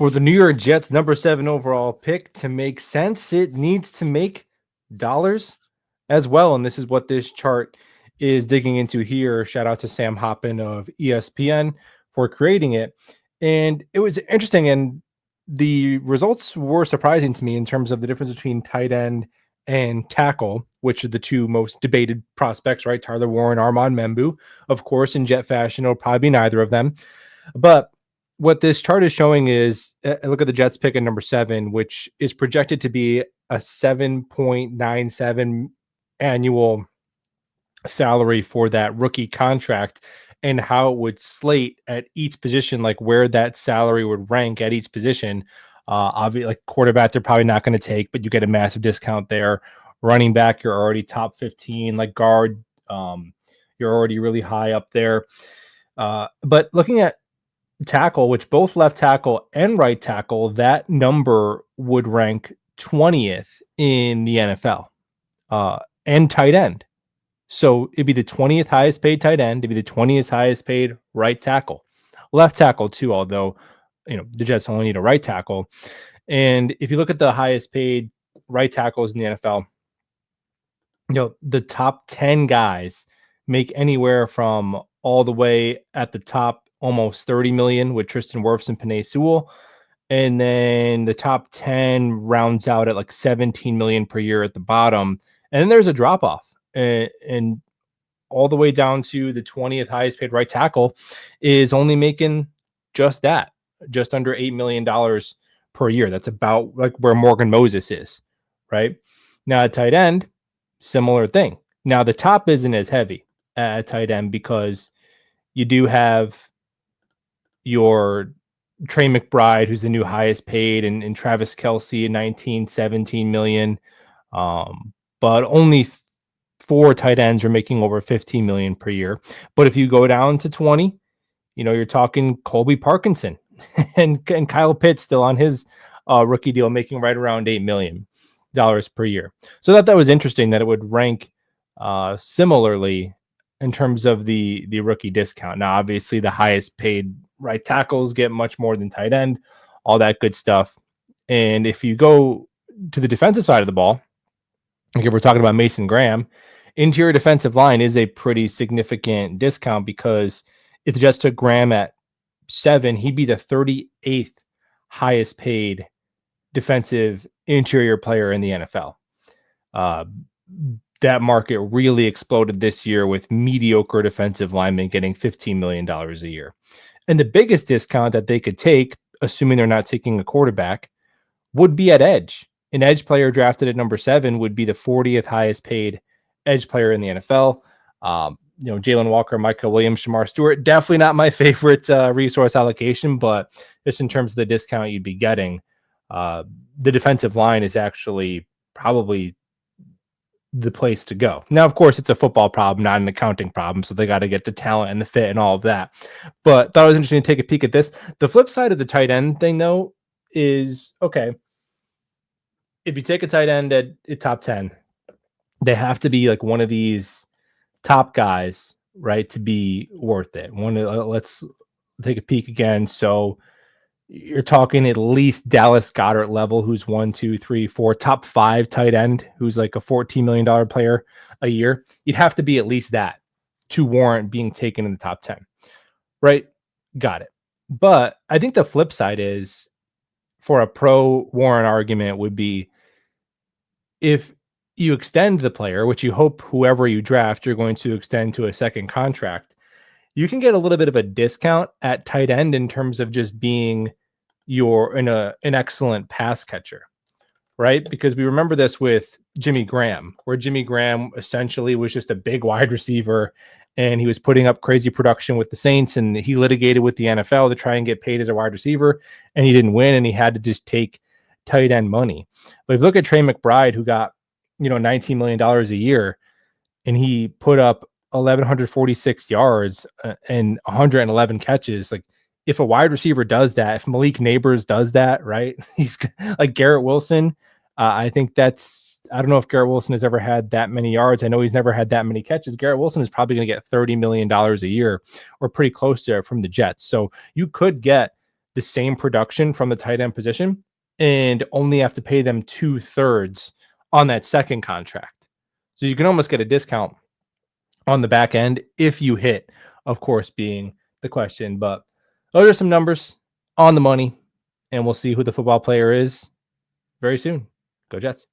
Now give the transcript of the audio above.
For the New York Jets, number 7 overall pick, to make sense, it needs to make dollars as well. And this is what this chart is digging into here. Shout out to Sam Hoppen of ESPN for creating it. And it was interesting. And the results were surprising to me in terms of the difference between tight end and tackle, which are the two most debated prospects, right? Tyler Warren, Armand Membu. Of course, in Jet fashion, it'll probably be neither of them. But what this chart is showing is, look at the Jets pick at number 7, which is projected to be a 7.97 annual salary for that rookie contract, and how it would slate at each position, like where that salary would rank at each position. Obviously, like quarterback, they're probably not going to take, but you get a massive discount there. Running back, you're already top 15. Like guard, you're already really high up there. But looking at tackle, which both left tackle and right tackle, that number would rank 20th in the NFL, and tight end. So it'd be the 20th highest paid tight end, it'd be the 20th highest paid right tackle, left tackle too, although, the Jets only need a right tackle. And if you look at the highest paid right tackles in the NFL, the top 10 guys make anywhere from all the way at the top, almost 30 million with Tristan Wirfs and Penei Sewell. And then the top 10 rounds out at like 17 million per year at the bottom. And then there's a drop off, and all the way down to the 20th highest paid right tackle is only making just that, just under $8 million per year. That's about like where Morgan Moses is, right? Now at tight end, similar thing. Now the top isn't as heavy at tight end because you do have your Trey McBride, who's the new highest paid, and Travis Kelce, 17 million. But only 4 tight ends are making over 15 million per year. But if you go down to 20, you're talking Colby Parkinson and Kyle Pitts still on his rookie deal, making right around $8 million per year. So that was interesting that it would rank similarly in terms of the rookie discount. Now, obviously, the highest paid right tackles get much more than tight end, all that good stuff. And if you go to the defensive side of the ball, like if we're talking about Mason Graham, interior defensive line is a pretty significant discount, because if the Jets took Graham at 7, he'd be the 38th highest paid defensive interior player in the NFL. That market really exploded this year with mediocre defensive linemen getting $15 million a year. And the biggest discount that they could take, assuming they're not taking a quarterback, would be at edge. An edge player drafted at number 7 would be the 40th highest paid edge player in the NFL. Jalen Walker, Michael Williams, Shamar Stewart, definitely not my favorite resource allocation, but just in terms of the discount you'd be getting, the defensive line is actually probably the place to go. Now, of course, it's a football problem, not an accounting problem, so they got to get the talent and the fit and all of that. But thought it was interesting to take a peek at this. The flip side of the tight end thing, though, is, okay, if you take a tight end at top 10, they have to be like one of these top guys, right, to be worth it. Let's take a peek again. So you're talking at least Dallas Goedert level, who's 1, 2, 3, 4, top 5 tight end, who's like a $14 million player a year. You'd have to be at least that to warrant being taken in the top 10, right? Got it. But I think the flip side is, for a pro Warren argument, would be if you extend the player, which you hope whoever you draft, you're going to extend to a second contract, you can get a little bit of a discount at tight end in terms of just being an excellent pass catcher, right? Because we remember this with Jimmy Graham, where Jimmy Graham essentially was just a big wide receiver, and he was putting up crazy production with the Saints, and he litigated with the NFL to try and get paid as a wide receiver, and he didn't win, and he had to just take tight end money. But if you look at Trey McBride, who got $19 million a year, and he put up 1,146 yards and 111 catches. Like, if a wide receiver does that, if Malik Neighbors does that, right? He's like Garrett Wilson. I think I don't know if Garrett Wilson has ever had that many yards. I know he's never had that many catches. Garrett Wilson is probably going to get $30 million a year, or pretty close to it, from the Jets. So you could get the same production from the tight end position and only have to pay them 2/3 on that second contract. So you can almost get a discount on the back end if you hit, of course, being the question. But those are some numbers on the money, and we'll see who the football player is very soon. Go Jets.